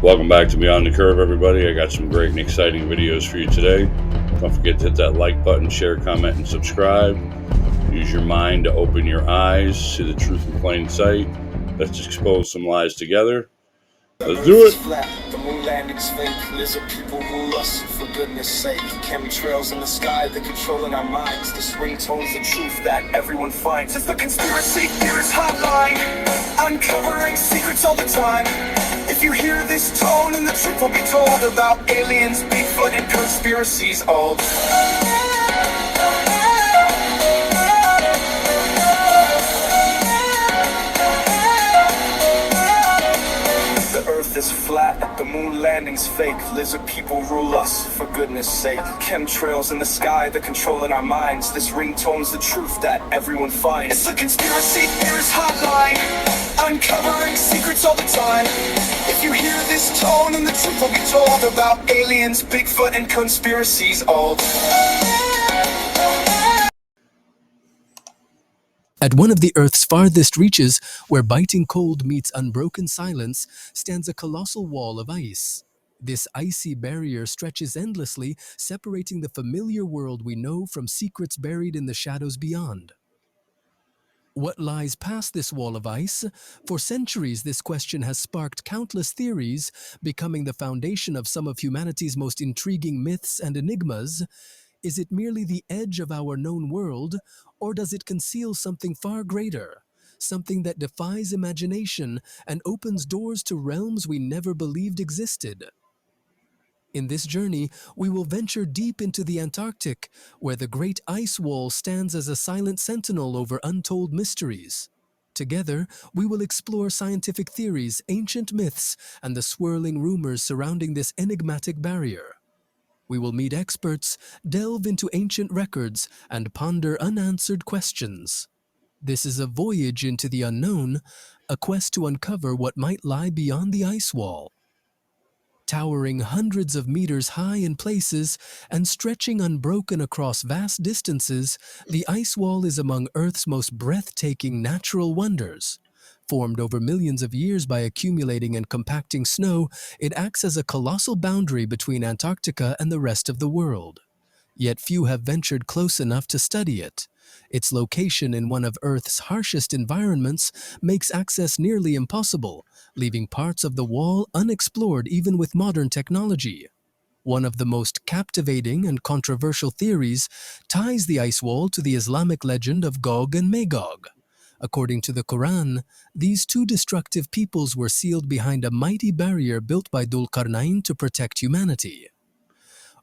Welcome back to Beyond the Curve, everybody. I got some great and exciting videos for you today. Don't forget to hit that like button, share, comment, and subscribe. Use your mind to open your eyes, see the truth in plain sight. Let's expose some lies together. Let's do it. Flat, the moon landing's fake. Lizard people rule us, for goodness sake. Chemtrails in the sky, they're controlling our minds. This ringtone's the truth that everyone finds. It's the conspiracy theorist hotline, uncovering secrets all the time. If you hear this tone, and the truth will be told about aliens, Bigfoot, and conspiracies all. The earth is flat, the moon landing's fake. Lizard people rule us, for goodness sake. Chemtrails in the sky, they're controlling our minds. This ringtone's the truth that everyone finds. It's the conspiracy theorist hotline, uncovering secrets all the time. If you hear this tone, and the truth will be told about aliens, Bigfoot, and conspiracies all. At one of the Earth's farthest reaches, where biting cold meets unbroken silence, stands a colossal wall of ice. This icy barrier stretches endlessly, separating the familiar world we know from secrets buried in the shadows beyond. What lies past this wall of ice? For centuries, this question has sparked countless theories, becoming the foundation of some of humanity's most intriguing myths and enigmas. Is it merely the edge of our known world, or does it conceal something far greater, something that defies imagination and opens doors to realms we never believed existed? In this journey, we will venture deep into the Antarctic, where the great ice wall stands as a silent sentinel over untold mysteries. Together, we will explore scientific theories, ancient myths, and the swirling rumors surrounding this enigmatic barrier. We will meet experts, delve into ancient records, and ponder unanswered questions. This is a voyage into the unknown, a quest to uncover what might lie beyond the ice wall. Towering hundreds of meters high in places and stretching unbroken across vast distances, the ice wall is among Earth's most breathtaking natural wonders. Formed over millions of years by accumulating and compacting snow, it acts as a colossal boundary between Antarctica and the rest of the world. Yet few have ventured close enough to study it. Its location in one of Earth's harshest environments makes access nearly impossible, leaving parts of the wall unexplored even with modern technology. One of the most captivating and controversial theories ties the ice wall to the Islamic legend of Gog and Magog. According to the Quran, these two destructive peoples were sealed behind a mighty barrier built by Dhul Qarnayn to protect humanity.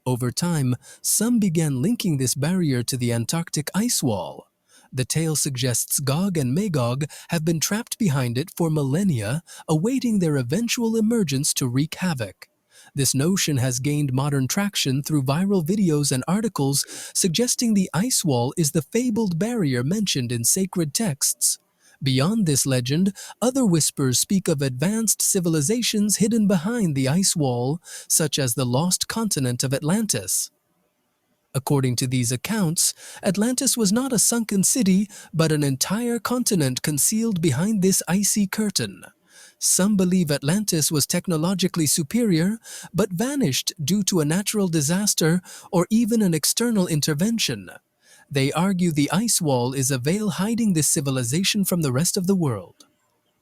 Over time, some began linking this barrier to the Antarctic ice wall. The tale suggests Gog and Magog have been trapped behind it for millennia, awaiting their eventual emergence to wreak havoc. This notion has gained modern traction through viral videos and articles suggesting the ice wall is the fabled barrier mentioned in sacred texts. Beyond this legend, other whispers speak of advanced civilizations hidden behind the ice wall, such as the lost continent of Atlantis. According to these accounts, Atlantis was not a sunken city, but an entire continent concealed behind this icy curtain. Some believe Atlantis was technologically superior, but vanished due to a natural disaster or even an external intervention. They argue the ice wall is a veil hiding this civilization from the rest of the world.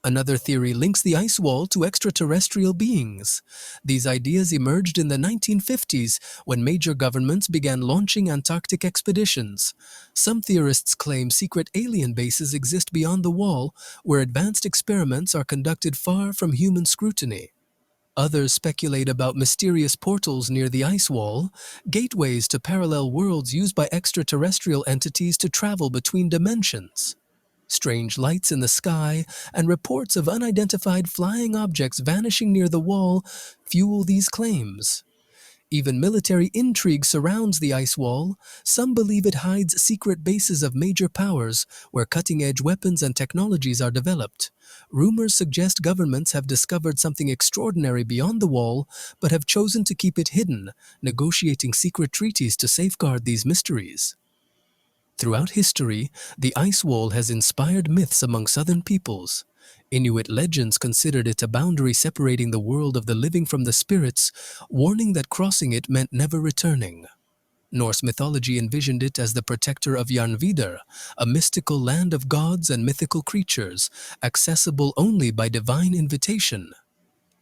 Another theory links the ice wall to extraterrestrial beings. These ideas emerged in the 1950s when major governments began launching Antarctic expeditions. Some theorists claim secret alien bases exist beyond the wall, where advanced experiments are conducted far from human scrutiny. Others speculate about mysterious portals near the ice wall, gateways to parallel worlds used by extraterrestrial entities to travel between dimensions. Strange lights in the sky and reports of unidentified flying objects vanishing near the wall fuel these claims. Even military intrigue surrounds the ice wall. Some believe it hides secret bases of major powers where cutting-edge weapons and technologies are developed. Rumors suggest governments have discovered something extraordinary beyond the wall, but have chosen to keep it hidden, negotiating secret treaties to safeguard these mysteries. Throughout history, the ice wall has inspired myths among southern peoples. Inuit legends considered it a boundary separating the world of the living from the spirits, warning that crossing it meant never returning. Norse mythology envisioned it as the protector of Jarnvidr, a mystical land of gods and mythical creatures, accessible only by divine invitation.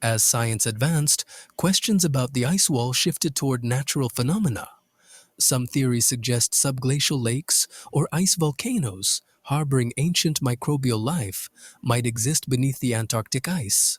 As science advanced, questions about the ice wall shifted toward natural phenomena. Some theories suggest subglacial lakes or ice volcanoes, harboring ancient microbial life, might exist beneath the Antarctic ice.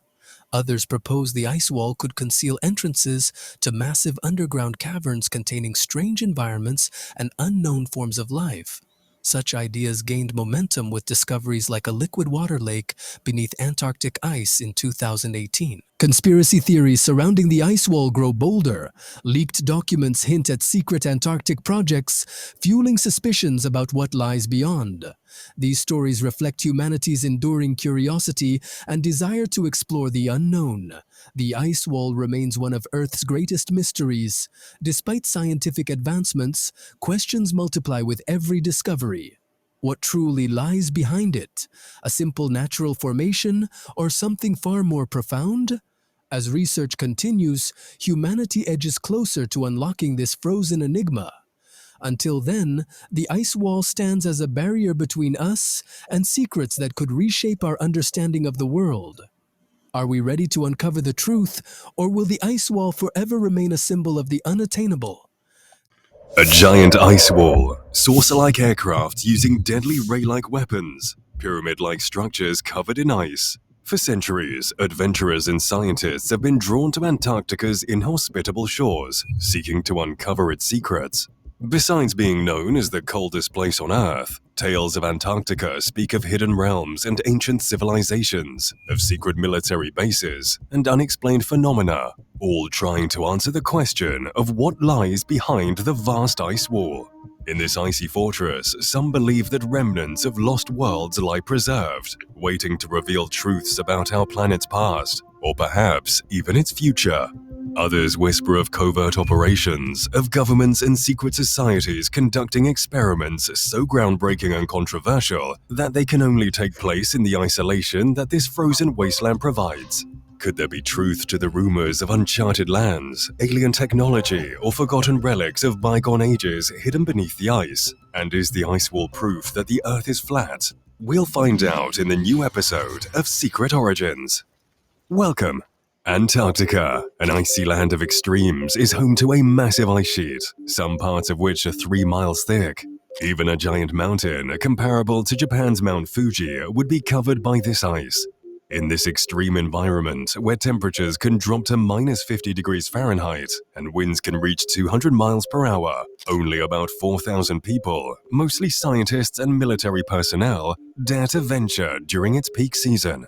Others propose the ice wall could conceal entrances to massive underground caverns containing strange environments and unknown forms of life. Such ideas gained momentum with discoveries like a liquid water lake beneath Antarctic ice in 2018. Conspiracy theories surrounding the ice wall grow bolder. Leaked documents hint at secret Antarctic projects, fueling suspicions about what lies beyond. These stories reflect humanity's enduring curiosity and desire to explore the unknown. The ice wall remains one of Earth's greatest mysteries. Despite scientific advancements, questions multiply with every discovery. What truly lies behind it? A simple natural formation or something far more profound? As research continues, humanity edges closer to unlocking this frozen enigma. Until then, the ice wall stands as a barrier between us and secrets that could reshape our understanding of the world. Are we ready to uncover the truth, or will the ice wall forever remain a symbol of the unattainable? A giant ice wall, saucer-like aircraft using deadly ray-like weapons, pyramid-like structures covered in ice. For centuries, adventurers and scientists have been drawn to Antarctica's inhospitable shores, seeking to uncover its secrets. Besides being known as the coldest place on Earth, tales of Antarctica speak of hidden realms and ancient civilizations, of secret military bases, and unexplained phenomena, all trying to answer the question of what lies behind the vast ice wall. In this icy fortress, some believe that remnants of lost worlds lie preserved, waiting to reveal truths about our planet's past, or perhaps even its future. Others whisper of covert operations, of governments and secret societies conducting experiments so groundbreaking and controversial that they can only take place in the isolation that this frozen wasteland provides. Could there be truth to the rumors of uncharted lands, alien technology, or forgotten relics of bygone ages hidden beneath the ice? And is the ice wall proof that the Earth is flat? We'll find out in the new episode of Secret Origins. Welcome. Antarctica, an icy land of extremes, is home to a massive ice sheet, some parts of which are 3 miles thick. Even a giant mountain, comparable to Japan's Mount Fuji, would be covered by this ice. In this extreme environment, where temperatures can drop to minus 50 degrees Fahrenheit and winds can reach 200 miles per hour, only about 4,000 people, mostly scientists and military personnel, dare to venture during its peak season.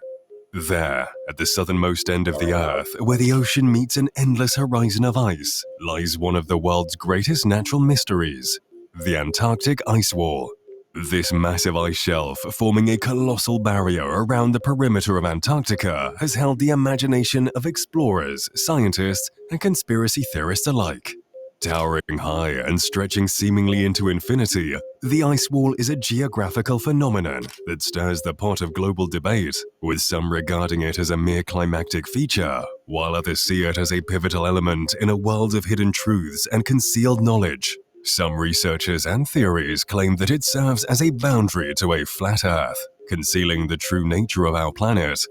There, at the southernmost end of the Earth, where the ocean meets an endless horizon of ice, lies one of the world's greatest natural mysteries, the Antarctic Ice Wall. This massive ice shelf, forming a colossal barrier around the perimeter of Antarctica, has held the imagination of explorers, scientists, and conspiracy theorists alike. Towering high and stretching seemingly into infinity, the ice wall is a geographical phenomenon that stirs the pot of global debate, with some regarding it as a mere climactic feature, while others see it as a pivotal element in a world of hidden truths and concealed knowledge. Some researchers and theories claim that it serves as a boundary to a flat Earth, concealing the true nature of our planet.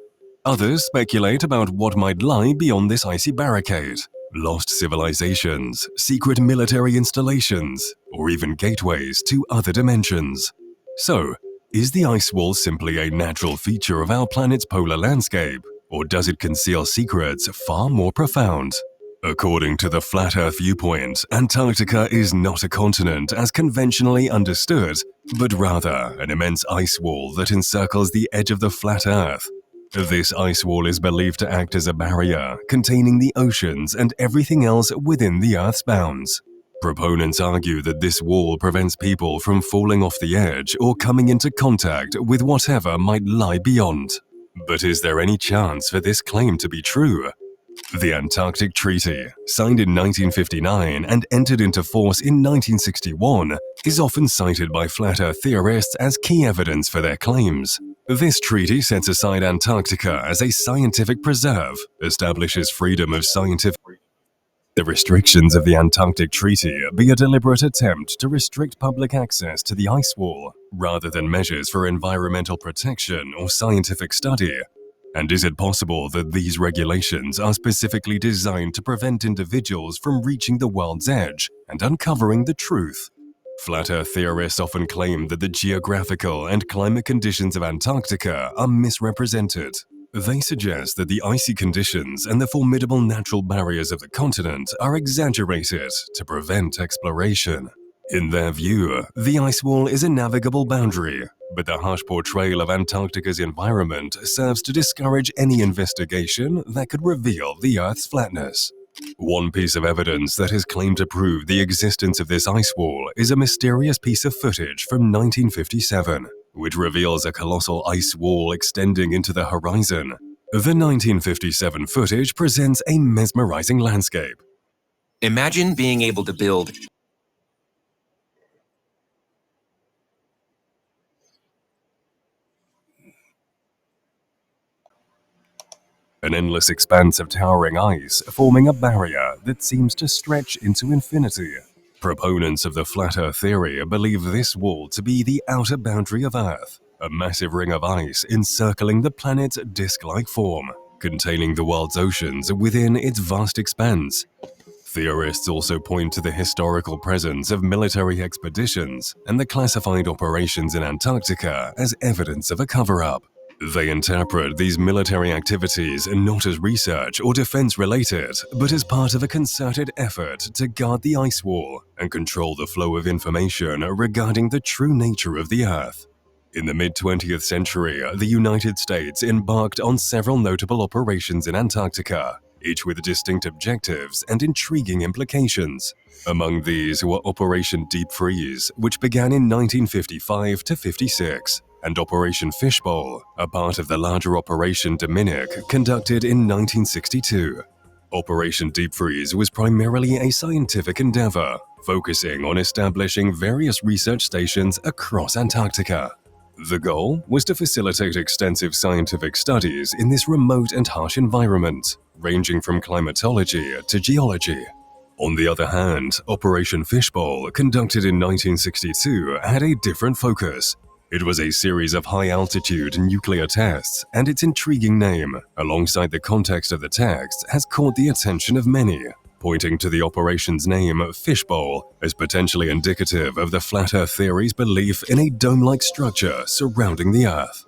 Others speculate about what might lie beyond this icy barricade. Lost civilizations, secret military installations, or even gateways to other dimensions. So, is the ice wall simply a natural feature of our planet's polar landscape, or does it conceal secrets far more profound? According to the Flat Earth viewpoint, Antarctica is not a continent as conventionally understood, but rather an immense ice wall that encircles the edge of the flat Earth. This ice wall is believed to act as a barrier, containing the oceans and everything else within the Earth's bounds. Proponents argue that this wall prevents people from falling off the edge or coming into contact with whatever might lie beyond. But is there any chance for this claim to be true? The Antarctic Treaty, signed in 1959 and entered into force in 1961, is often cited by flat Earth theorists as key evidence for their claims. This treaty sets aside Antarctica as a scientific preserve, establishes freedom of scientific. The restrictions of the Antarctic Treaty be a deliberate attempt to restrict public access to the ice wall, rather than measures for environmental protection or scientific study. And is it possible that these regulations are specifically designed to prevent individuals from reaching the world's edge and uncovering the truth? Flat Earth theorists often claim that the geographical and climate conditions of Antarctica are misrepresented. They suggest that the icy conditions and the formidable natural barriers of the continent are exaggerated to prevent exploration. In their view, the ice wall is a navigable boundary, but the harsh portrayal of Antarctica's environment serves to discourage any investigation that could reveal the Earth's flatness. One piece of evidence that has claimed to prove the existence of this ice wall is a mysterious piece of footage from 1957, which reveals a colossal ice wall extending into the horizon. The 1957 footage presents a mesmerizing landscape. Imagine being able to build an endless expanse of towering ice forming a barrier that seems to stretch into infinity. Proponents of the Flat Earth theory believe this wall to be the outer boundary of Earth, a massive ring of ice encircling the planet's disc-like form, containing the world's oceans within its vast expanse. Theorists also point to the historical presence of military expeditions and the classified operations in Antarctica as evidence of a cover-up. They interpret these military activities not as research or defense-related, but as part of a concerted effort to guard the ice wall and control the flow of information regarding the true nature of the Earth. In the mid-20th century, the United States embarked on several notable operations in Antarctica, each with distinct objectives and intriguing implications. Among these were Operation Deep Freeze, which began in 1955 to 56, and Operation Fishbowl, a part of the larger Operation Dominic, conducted in 1962. Operation Deep Freeze was primarily a scientific endeavor, focusing on establishing various research stations across Antarctica. The goal was to facilitate extensive scientific studies in this remote and harsh environment, ranging from climatology to geology. On the other hand, Operation Fishbowl, conducted in 1962, had a different focus. It was a series of high-altitude nuclear tests, and its intriguing name, alongside the context of the text, has caught the attention of many, pointing to the operation's name, Fishbowl, as potentially indicative of the Flat Earth theory's belief in a dome-like structure surrounding the Earth.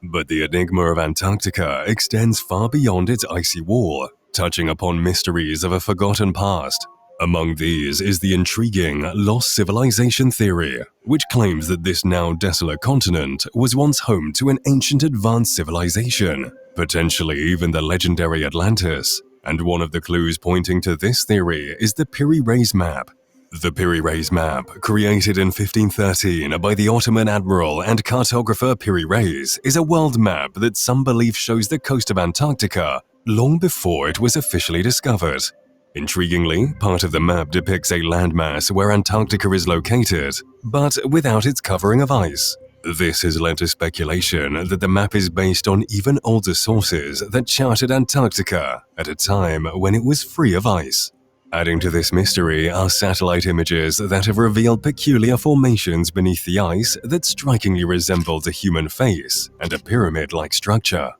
But the enigma of Antarctica extends far beyond its icy wall, touching upon mysteries of a forgotten past. Among these is the intriguing lost civilization theory, which claims that this now desolate continent was once home to an ancient advanced civilization, potentially even the legendary Atlantis. And one of the clues pointing to this theory is the Piri-Reis map. The Piri-Reis map, created in 1513 by the Ottoman admiral and cartographer Piri-Reis, is a world map that some believe shows the coast of Antarctica long before it was officially discovered. Intriguingly, part of the map depicts a landmass where Antarctica is located, but without its covering of ice. This has led to speculation that the map is based on even older sources that charted Antarctica at a time when it was free of ice. Adding to this mystery are satellite images that have revealed peculiar formations beneath the ice that strikingly resembled a human face and a pyramid-like structure.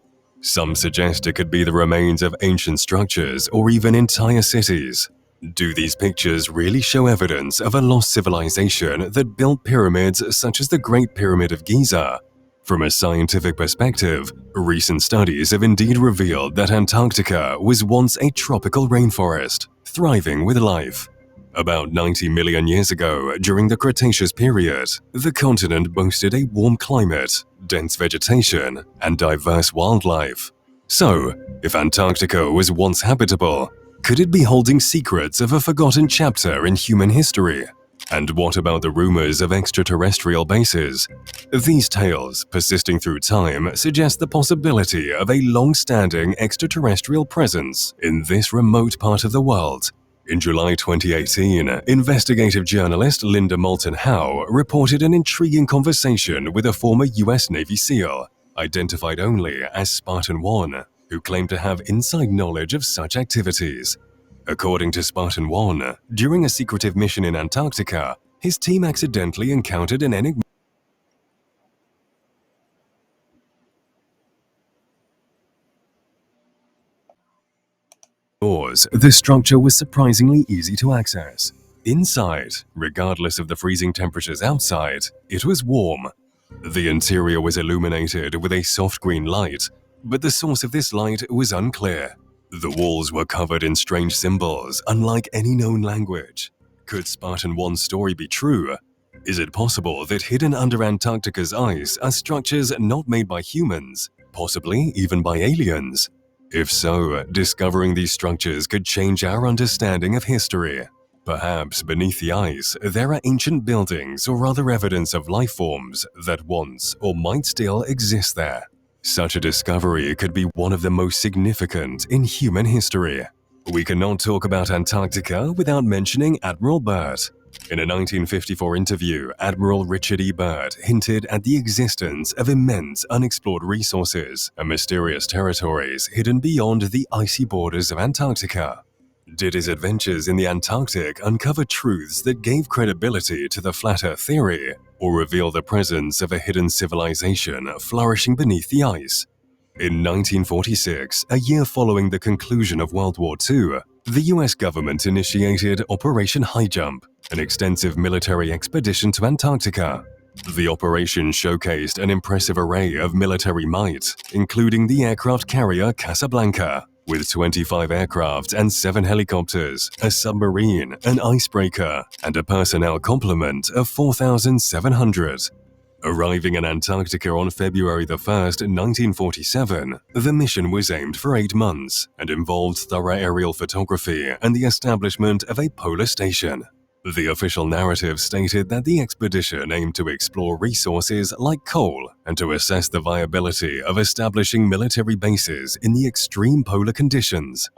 Some suggest it could be the remains of ancient structures or even entire cities. Do these pictures really show evidence of a lost civilization that built pyramids such as the Great Pyramid of Giza? From a scientific perspective, recent studies have indeed revealed that Antarctica was once a tropical rainforest, thriving with life. About 90 million years ago, during the Cretaceous period, the continent boasted a warm climate, dense vegetation, and diverse wildlife. So, if Antarctica was once habitable, could it be holding secrets of a forgotten chapter in human history? And what about the rumors of extraterrestrial bases? These tales, persisting through time, suggest the possibility of a long-standing extraterrestrial presence in this remote part of the world. In July 2018, investigative journalist Linda Moulton Howe reported an intriguing conversation with a former US Navy SEAL. identified only as Spartan 1, who claimed to have inside knowledge of such activities. According to Spartan 1, during a secretive mission in Antarctica, his team accidentally encountered an enigmatic doors. The structure was surprisingly easy to access. Inside, regardless of the freezing temperatures outside, it was warm. The interior was illuminated with a soft green light, but the source of this light was unclear. The walls were covered in strange symbols, unlike any known language. Could Spartan 1's story be true? Is it possible that hidden under Antarctica's ice are structures not made by humans, possibly even by aliens? If so, discovering these structures could change our understanding of history. Perhaps beneath the ice, there are ancient buildings or other evidence of life forms that once or might still exist there. Such a discovery could be one of the most significant in human history. We cannot talk about Antarctica without mentioning Admiral Byrd. In a 1954 interview, Admiral Richard E. Byrd hinted at the existence of immense unexplored resources and mysterious territories hidden beyond the icy borders of Antarctica. Did his adventures in the Antarctic uncover truths that gave credibility to the flat Earth theory, or reveal the presence of a hidden civilization flourishing beneath the ice? In 1946, a year following the conclusion of World War II, the US government initiated Operation High Jump, an extensive military expedition to Antarctica. The operation showcased an impressive array of military might, including the aircraft carrier Casablanca, with 25 aircraft and 7 helicopters, a submarine, an icebreaker, and a personnel complement of 4,700. Arriving in Antarctica on February 1, 1947, the mission was aimed for 8 months and involved thorough aerial photography and the establishment of a polar station. The official narrative stated that the expedition aimed to explore resources like coal and to assess the viability of establishing military bases in the extreme polar conditions.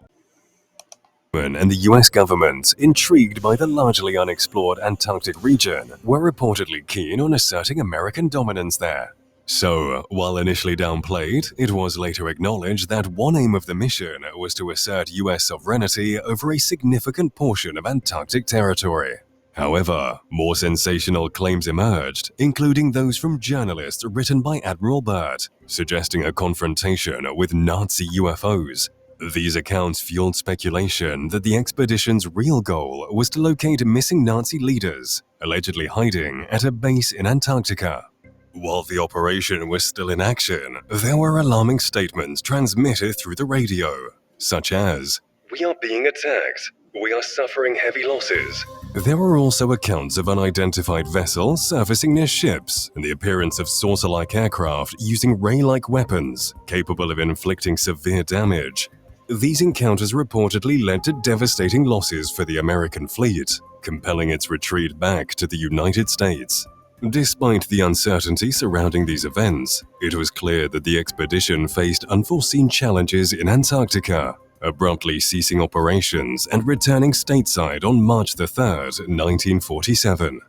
And the US government, intrigued by the largely unexplored Antarctic region, were reportedly keen on asserting American dominance there. So, while initially downplayed, it was later acknowledged that one aim of the mission was to assert US sovereignty over a significant portion of Antarctic territory. However, more sensational claims emerged, including those from journalists written by Admiral Byrd, suggesting a confrontation with Nazi UFOs. These accounts fueled speculation that the expedition's real goal was to locate missing Nazi leaders, allegedly hiding at a base in Antarctica. While the operation was still in action, there were alarming statements transmitted through the radio, such as, "We are being attacked. We are suffering heavy losses." There were also accounts of unidentified vessels surfacing near ships and the appearance of saucer-like aircraft using ray-like weapons capable of inflicting severe damage. These encounters reportedly led to devastating losses for the American fleet, compelling its retreat back to the United States. Despite the uncertainty surrounding these events, it was clear that the expedition faced unforeseen challenges in Antarctica, abruptly ceasing operations and returning stateside on March 3, 1947.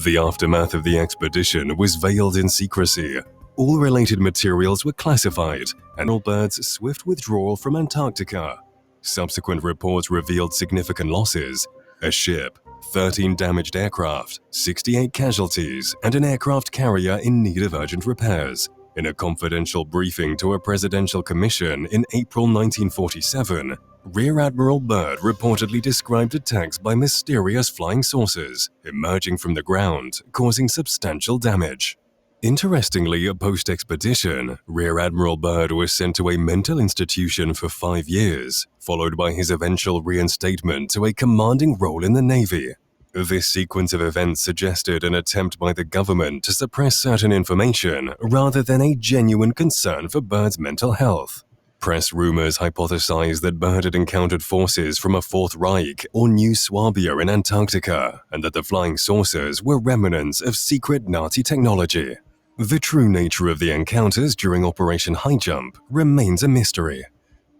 The aftermath of the expedition was veiled in secrecy. All related materials were classified, and Admiral Byrd's swift withdrawal from Antarctica. Subsequent reports revealed significant losses: a ship, 13 damaged aircraft, 68 casualties, and an aircraft carrier in need of urgent repairs. In a confidential briefing to a presidential commission in April 1947, Rear Admiral Byrd reportedly described attacks by mysterious flying saucers emerging from the ground, causing substantial damage. Interestingly, post-expedition, Rear Admiral Byrd was sent to a mental institution for 5 years, followed by his eventual reinstatement to a commanding role in the Navy. This sequence of events suggested an attempt by the government to suppress certain information rather than a genuine concern for Byrd's mental health. Press rumors hypothesized that Byrd had encountered forces from a Fourth Reich or New Swabia in Antarctica, and that the flying saucers were remnants of secret Nazi technology. The true nature of the encounters during Operation High Jump remains a mystery.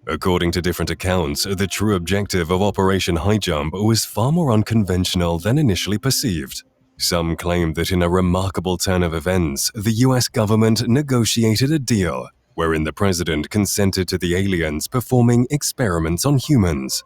According to different accounts, the true objective of Operation High Jump was far more unconventional than initially perceived. Some claim that in a remarkable turn of events, the US government negotiated a deal wherein the president consented to the aliens performing experiments on humans.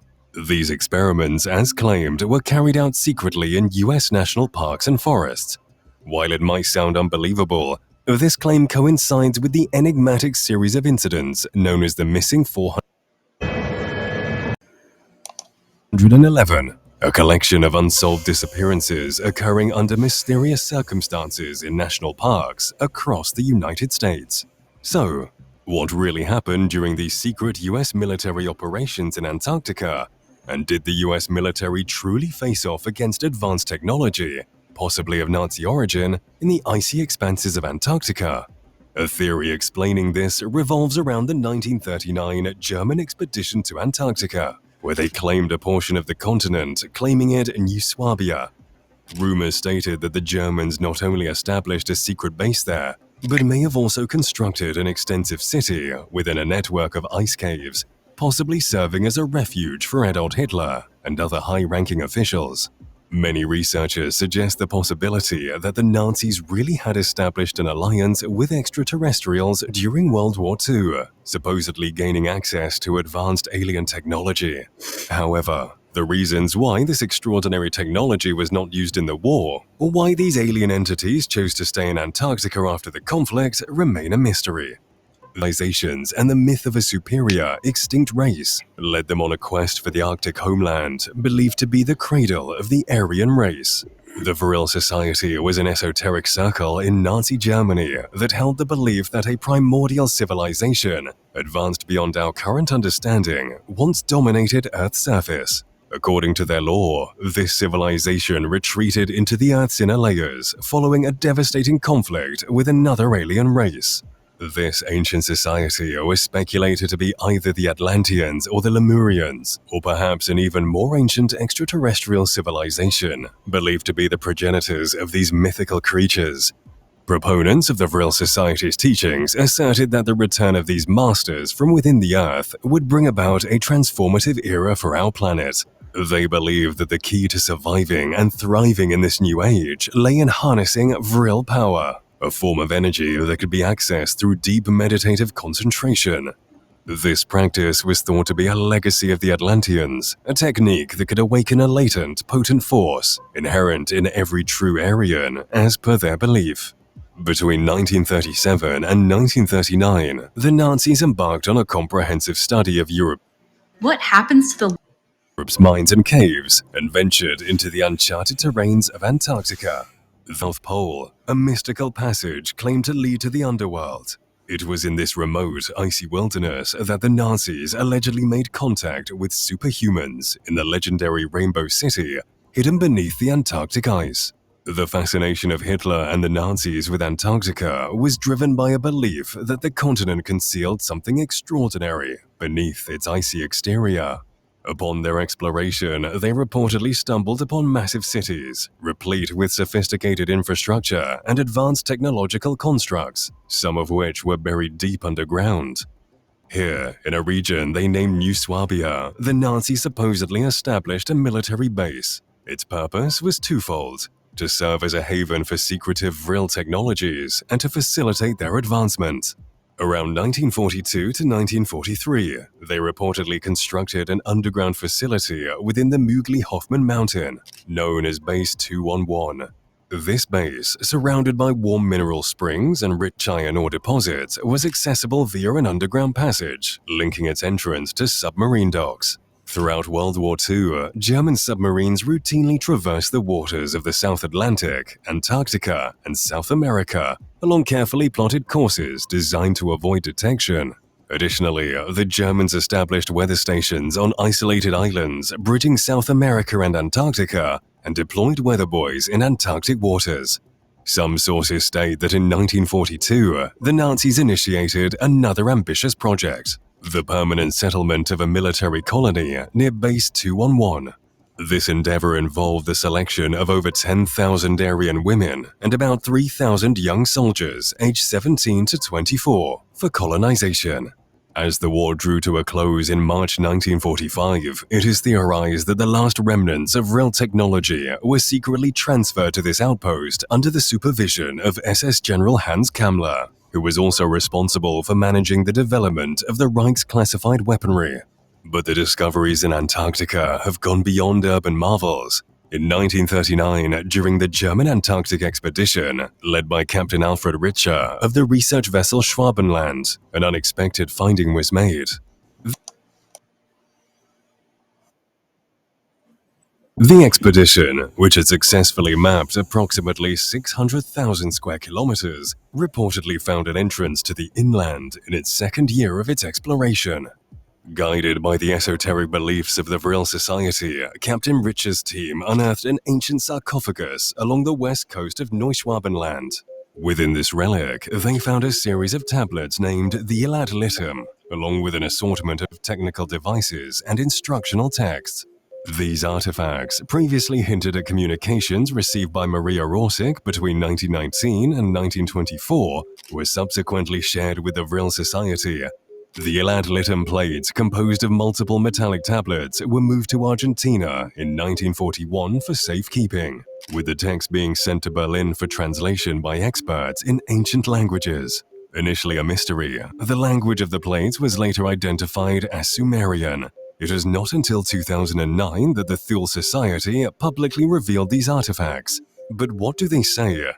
These experiments, as claimed, were carried out secretly in US national parks and forests. While it might sound unbelievable, this claim coincides with the enigmatic series of incidents known as the Missing 411, a collection of unsolved disappearances occurring under mysterious circumstances in national parks across the United States. So, what really happened during these secret US military operations in Antarctica? And did the US military truly face off against advanced technology, possibly of Nazi origin, in the icy expanses of Antarctica? A theory explaining this revolves around the 1939 German expedition to Antarctica, where they claimed a portion of the continent, claiming it New Swabia. Rumors stated that the Germans not only established a secret base there, but may have also constructed an extensive city within a network of ice caves, possibly serving as a refuge for Adolf Hitler and other high-ranking officials. Many researchers suggest the possibility that the Nazis really had established an alliance with extraterrestrials during World War II, supposedly gaining access to advanced alien technology. However, the reasons why this extraordinary technology was not used in the war, or why these alien entities chose to stay in Antarctica after the conflict, remain a mystery. Civilizations and the myth of a superior, extinct race led them on a quest for the Arctic homeland, believed to be the cradle of the Aryan race. The Vril Society was an esoteric circle in Nazi Germany that held the belief that a primordial civilization, advanced beyond our current understanding, once dominated Earth's surface. According to their lore, this civilization retreated into the Earth's inner layers following a devastating conflict with another alien race. This ancient society was speculated to be either the Atlanteans or the Lemurians, or perhaps an even more ancient extraterrestrial civilization, believed to be the progenitors of these mythical creatures. Proponents of the Vril Society's teachings asserted that the return of these masters from within the Earth would bring about a transformative era for our planet. They believed that the key to surviving and thriving in this new age lay in harnessing Vril power, a form of energy that could be accessed through deep meditative concentration. This practice was thought to be a legacy of the Atlanteans, a technique that could awaken a latent, potent force inherent in every true Aryan, as per their belief. Between 1937 and 1939, the Nazis embarked on a comprehensive study of What happens to the Europe's mines and caves, and ventured into the uncharted terrains of Antarctica. The South Pole, a mystical passage claimed to lead to the underworld. It was in this remote, icy wilderness that the Nazis allegedly made contact with superhumans in the legendary Rainbow City, hidden beneath the Antarctic ice. The fascination of Hitler and the Nazis with Antarctica was driven by a belief that the continent concealed something extraordinary beneath its icy exterior. Upon their exploration, they reportedly stumbled upon massive cities, replete with sophisticated infrastructure and advanced technological constructs, some of which were buried deep underground. Here, in a region they named New Swabia, the Nazis supposedly established a military base. Its purpose was twofold: to serve as a haven for secretive Vril technologies and to facilitate their advancement. Around 1942 to 1943, they reportedly constructed an underground facility within the Mugli-Hoffman Mountain, known as Base 211. This base, surrounded by warm mineral springs and rich iron ore deposits, was accessible via an underground passage, linking its entrance to submarine docks. Throughout World War II, German submarines routinely traversed the waters of the South Atlantic, Antarctica, and South America along carefully plotted courses designed to avoid detection. Additionally, the Germans established weather stations on isolated islands bridging South America and Antarctica and deployed weather buoys in Antarctic waters. Some sources state that in 1942, the Nazis initiated another ambitious project: the permanent settlement of a military colony near Base 211. This endeavor involved the selection of over 10,000 Aryan women and about 3,000 young soldiers aged 17 to 24 for colonization. As the war drew to a close in March 1945, it is theorized that the last remnants of vril technology were secretly transferred to this outpost under the supervision of SS General Hans Kammler, who was also responsible for managing the development of the Reich's classified weaponry. But the discoveries in Antarctica have gone beyond urban marvels. In 1939, during the German Antarctic expedition, led by Captain Alfred Richer of the research vessel Schwabenland, an unexpected finding was made. The expedition, which had successfully mapped approximately 600,000 square kilometers, reportedly found an entrance to the inland in its second year of its exploration. Guided by the esoteric beliefs of the Vril Society, Captain Richer's team unearthed an ancient sarcophagus along the west coast of Neuschwabenland. Within this relic, they found a series of tablets named the Elat Litum, along with an assortment of technical devices and instructional texts. These artifacts, previously hinted at communications received by Maria Rorsic between 1919 and 1924, were subsequently shared with the Vril Society. The Elat Litum plates, composed of multiple metallic tablets, were moved to Argentina in 1941 for safekeeping, with the text being sent to Berlin for translation by experts in ancient languages. Initially a mystery, the language of the plates was later identified as Sumerian. It was not until 2009 that the Thule Society publicly revealed these artifacts. But what do they say?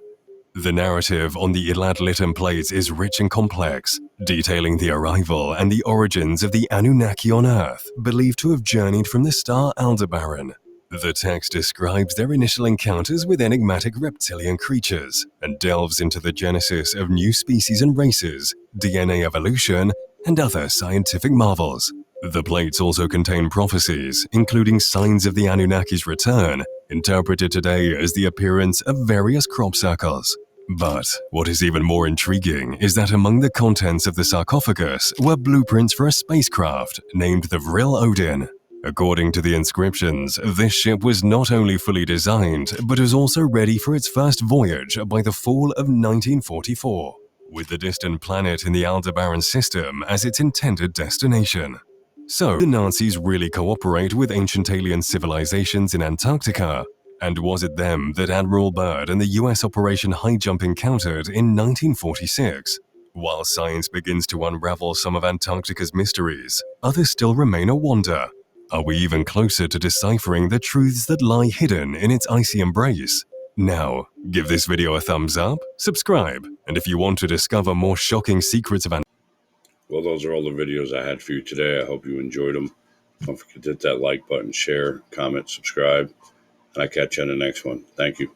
The narrative on the Elat Litum plates is rich and complex, detailing the arrival and the origins of the Anunnaki on Earth, believed to have journeyed from the star Aldebaran. The text describes their initial encounters with enigmatic reptilian creatures and delves into the genesis of new species and races, DNA evolution, and other scientific marvels. The plates also contain prophecies, including signs of the Anunnaki's return, interpreted today as the appearance of various crop circles. But what is even more intriguing is that among the contents of the sarcophagus were blueprints for a spacecraft named the Vril Odin. According to the inscriptions, this ship was not only fully designed, but was also ready for its first voyage by the fall of 1944, with the distant planet in the Aldebaran system as its intended destination. So, did the Nazis really cooperate with ancient alien civilizations in Antarctica? And was it them that Admiral Byrd and the US Operation High Jump encountered in 1946? While science begins to unravel some of Antarctica's mysteries, others still remain a wonder. Are we even closer to deciphering the truths that lie hidden in its icy embrace? Now, give this video a thumbs up, subscribe, and if you want to discover more shocking secrets of Antarctica. Well, those are all the videos I had for you today. I hope you enjoyed them. Don't forget to hit that like button, share, comment, subscribe, and I'll catch you on the next one. Thank you.